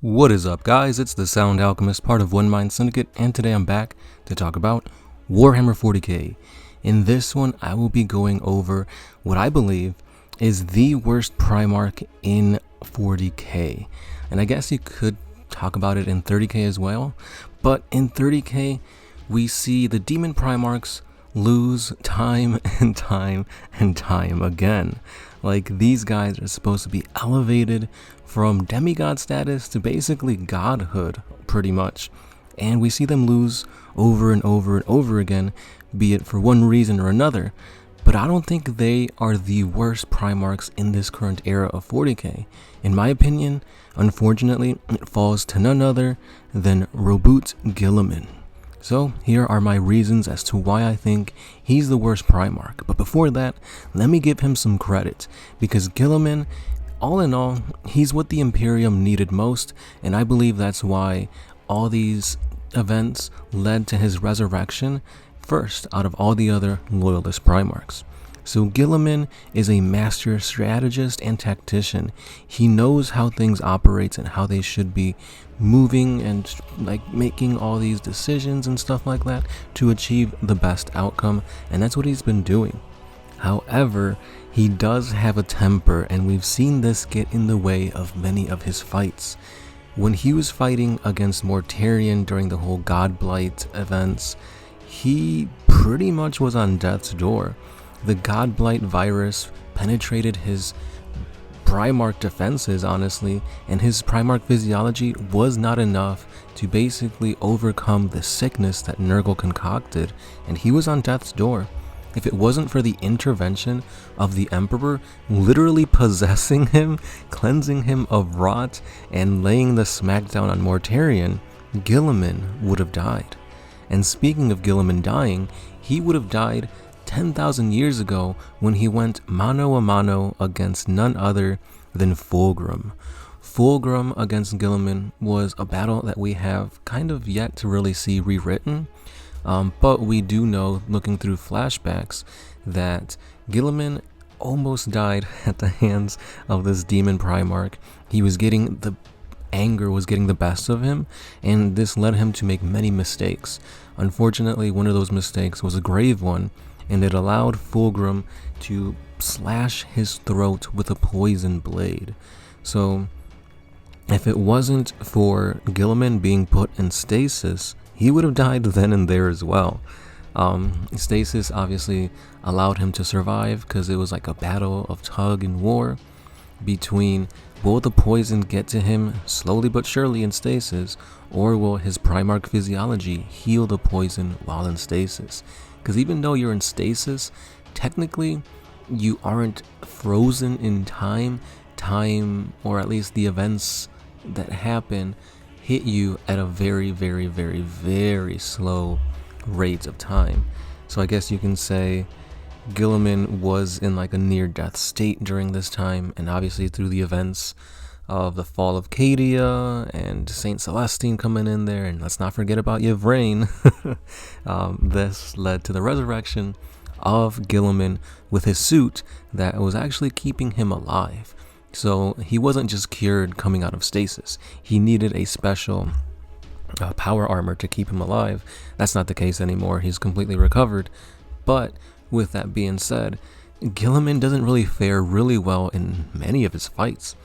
What is up, guys? It's the Sound Alchemist, part of One Mind Syndicate, and today I'm back to talk about Warhammer 40K. In this one, I will be going over what I believe is the worst Primarch in 40K. And I guess you could talk about it in 30K as well, but in 30K, we see the Demon Primarchs lose time and time and time again. Like, these guys are supposed to be elevated from demigod status to basically godhood, pretty much. And we see them lose over and over and over again, be it for one reason or another. But I don't think they are the worst Primarchs in this current era of 40K. In my opinion, unfortunately, it falls to none other than Roboute Guilliman. So here are my reasons as to why I think he's the worst Primarch. But before that, let me give him some credit, because Guilliman, all in all, he's what the Imperium needed most, and I believe that's why all these events led to his resurrection first out of all the other loyalist Primarchs. So Guilliman is a master strategist and tactician. He knows how things operate and how they should be moving and like making all these decisions and stuff like that to achieve the best outcome, and that's what he's been doing. However, he does have a temper, and we've seen this get in the way of many of his fights. When he was fighting against Mortarion during the whole Godblight events, he pretty much was on death's door. The Godblight virus penetrated his Primarch defenses, honestly, and his Primarch physiology was not enough to basically overcome the sickness that Nurgle concocted, and he was on death's door. If it wasn't for the intervention of the Emperor literally possessing him, cleansing him of rot, and laying the smackdown on Mortarion, Guilliman would have died. And speaking of Guilliman dying, he would have died 10,000 years ago when he went mano a mano against none other than Fulgrim. Fulgrim against Guilliman was a battle that we have kind of yet to really see rewritten, but we do know, looking through flashbacks, that Guilliman almost died at the hands of this demon Primarch. Anger was getting the best of him, and this led him to make many mistakes. Unfortunately, one of those mistakes was a grave one, and it allowed Fulgrim to slash his throat with a poison blade. So, if it wasn't for Guilliman being put in stasis, he would have died then and there as well. Stasis obviously allowed him to survive because it was like a battle of tug and war between, will the poison get to him slowly but surely in stasis, or will his Primarch physiology heal the poison while in stasis? Because even though you're in stasis, technically you aren't frozen in time, or at least the events that happen hit you at a very, very, very, very slow rate of time. So I guess you can say Guilliman was in like a near-death state during this time, and obviously through the events of the fall of Cadia and Saint Celestine coming in there, and let's not forget about Yvraine, this led to the resurrection of Guilliman with his suit that was actually keeping him alive. So he wasn't just cured coming out of stasis. He needed a special power armor to keep him alive. That's not the case anymore. He's completely recovered. But with that being said, Guilliman doesn't really fare really well in many of his fights.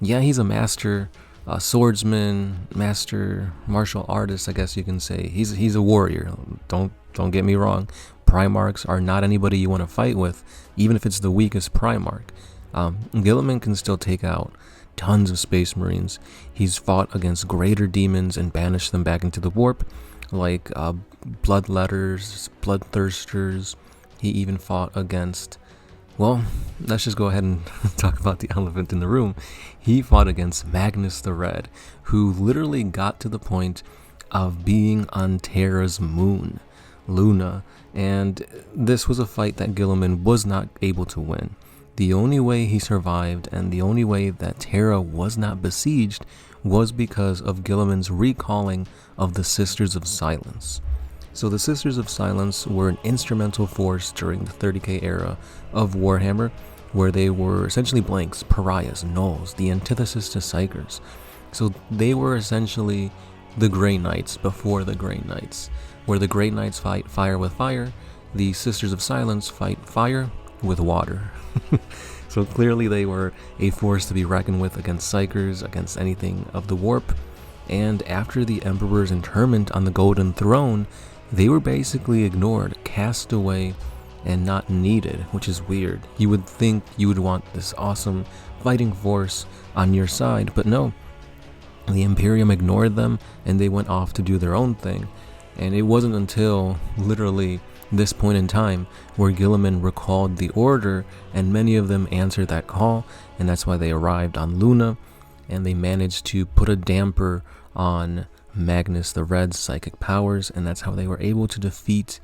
Yeah, he's a master swordsman, master martial artist, I guess you can say. He's a warrior. Don't get me wrong. Primarchs are not anybody you want to fight with, even if it's the weakest Primarch. Guilliman can still take out tons of Space Marines. He's fought against greater demons and banished them back into the warp, like Bloodletters, Bloodthirsters. He even fought against, well, let's just go ahead and talk about the elephant in the room. He fought against Magnus the Red, who literally got to the point of being on Terra's moon, Luna, and this was a fight that Guilliman was not able to win. The only way he survived and the only way that Terra was not besieged was because of Guilliman's recalling of the Sisters of Silence. So the Sisters of Silence were an instrumental force during the 30K era of Warhammer, where they were essentially blanks, pariahs, nulls, the antithesis to psychers. So they were essentially the Grey Knights before the Grey Knights, where the Grey Knights fight fire with fire, the Sisters of Silence fight fire with water. So clearly they were a force to be reckoned with against Psychers, against anything of the warp. And after the Emperor's interment on the Golden Throne, they were basically ignored, cast away, and not needed, which is weird. You would think you would want this awesome fighting force on your side, but no. The Imperium ignored them, and they went off to do their own thing. And it wasn't until literally this point in time where Guilliman recalled the order, and many of them answered that call, and that's why they arrived on Luna, and they managed to put a damper on Magnus the Red's psychic powers, and that's how they were able to defeat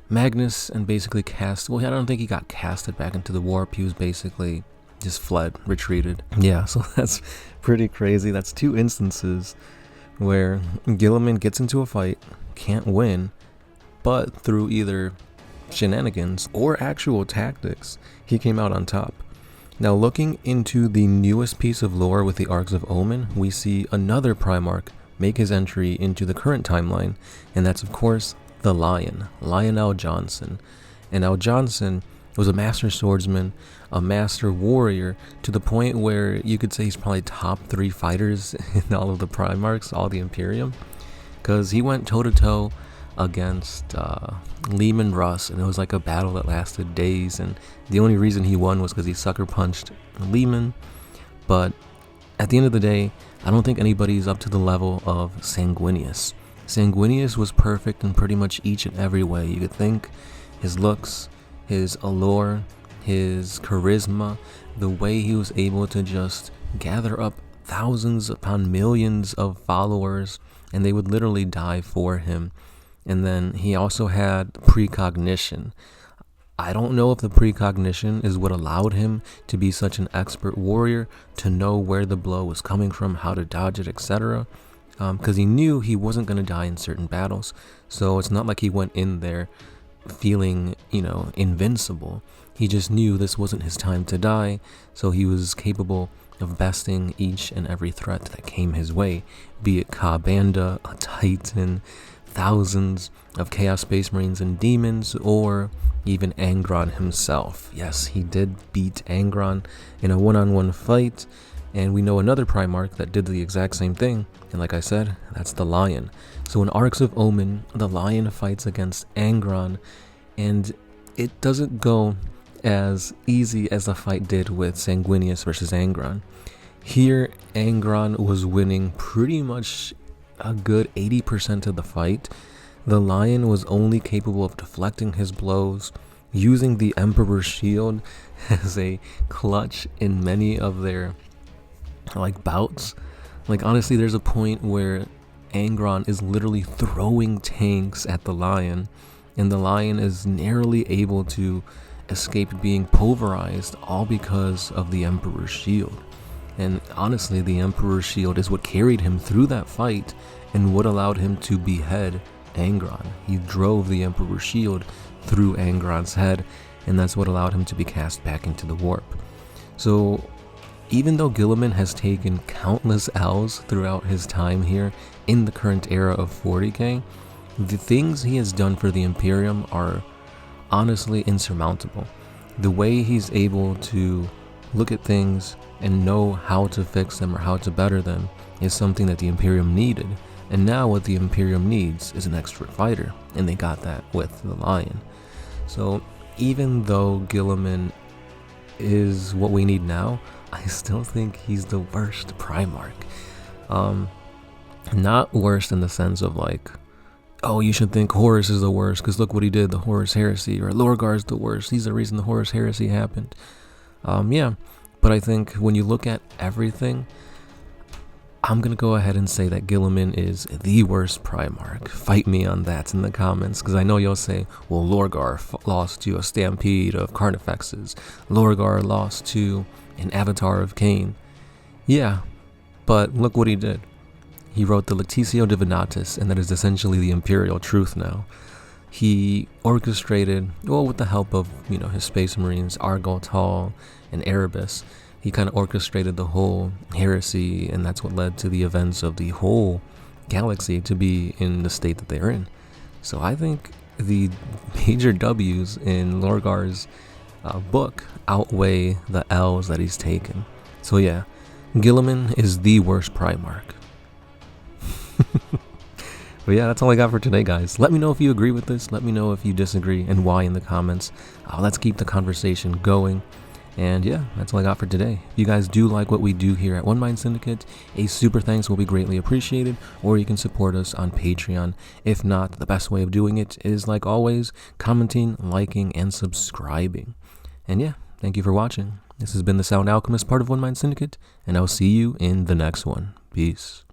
Magnus and basically cast, well, I don't think he got casted back into the warp. He was basically just fled, retreated. Yeah, so that's pretty crazy. That's 2 instances where Guilliman gets into a fight, can't win, but through either shenanigans or actual tactics, he came out on top. Now, looking into the newest piece of lore with the Arcs of Omen, we see another Primarch make his entry into the current timeline, and that's of course the Lion, Lionel Johnson. And Al Johnson was a master swordsman, a master warrior, to the point where you could say he's probably top 3 fighters in all of the Primarchs, all the Imperium, because he went toe-to-toe against Lehman Russ, and it was like a battle that lasted days, and the only reason he won was because he sucker punched Lehman. But at the end of the day, I don't think anybody's up to the level of Sanguinius. Sanguinius was perfect in pretty much each and every way you could think. His looks, his allure, his charisma, the way he was able to just gather up thousands upon millions of followers, and they would literally die for him. And then he also had precognition. I don't know if the precognition is what allowed him to be such an expert warrior, to know where the blow was coming from, how to dodge it, etc. Because he knew he wasn't going to die in certain battles. So it's not like he went in there feeling, invincible. He just knew this wasn't his time to die, so he was capable of besting each and every threat that came his way, be it Ka'Banda, a Titan, thousands of Chaos Space Marines and demons, or even Angron himself. Yes, he did beat Angron in a one-on-one fight, and we know another Primarch that did the exact same thing, and like I said, that's the Lion. So in Arcs of Omen, the Lion fights against Angron, and it doesn't go as easy as the fight did with Sanguinius versus Angron. Here, Angron was winning pretty much a good 80% of the fight. The Lion was only capable of deflecting his blows, using the Emperor's shield as a clutch in many of their bouts. Honestly, there's a point where Angron is literally throwing tanks at the Lion, and the Lion is narrowly able to escape being pulverized, all because of the Emperor's shield. And honestly, the Emperor's shield is what carried him through that fight and what allowed him to behead Angron. He drove the Emperor's shield through Angron's head, and that's what allowed him to be cast back into the warp. So even though Guilliman has taken countless L's throughout his time here in the current era of 40K, the things he has done for the Imperium are honestly insurmountable. The way he's able to look at things and know how to fix them or how to better them is something that the Imperium needed. And now what the Imperium needs is an expert fighter, and they got that with the Lion. So even though Guilliman is what we need now, I still think he's the worst Primarch. Not worst in the sense of oh, you should think Horus is the worst because look what he did, the Horus Heresy, or Lorgar's the worst, he's the reason the Horus Heresy happened. Yeah, but I think when you look at everything, I'm going to go ahead and say that Guilliman is the worst Primarch. Fight me on that in the comments, because I know you'll say, well, Lorgar lost to a stampede of Carnifexes. Lorgar lost to an Avatar of Cain. Yeah, but look what he did. He wrote the Lectitio Divinatus, and that is essentially the Imperial Truth now. He orchestrated, well, with the help of, his Space Marines, Argalt Hall and Erebus, he kind of orchestrated the whole heresy, and that's what led to the events of the whole galaxy to be in the state that they're in. So I think the major W's in Lorgar's book outweigh the L's that he's taken. So yeah, Gilliman is the worst Primarch. But yeah, that's all I got for today, guys. Let me know if you agree with this. Let me know if you disagree and why in the comments. Let's keep the conversation going. And yeah, that's all I got for today. If you guys do like what we do here at One Mind Syndicate, a super thanks will be greatly appreciated, or you can support us on Patreon. If not, the best way of doing it is, like always, commenting, liking, and subscribing. And yeah, thank you for watching. This has been the Sound Alchemist, part of One Mind Syndicate, and I'll see you in the next one. Peace.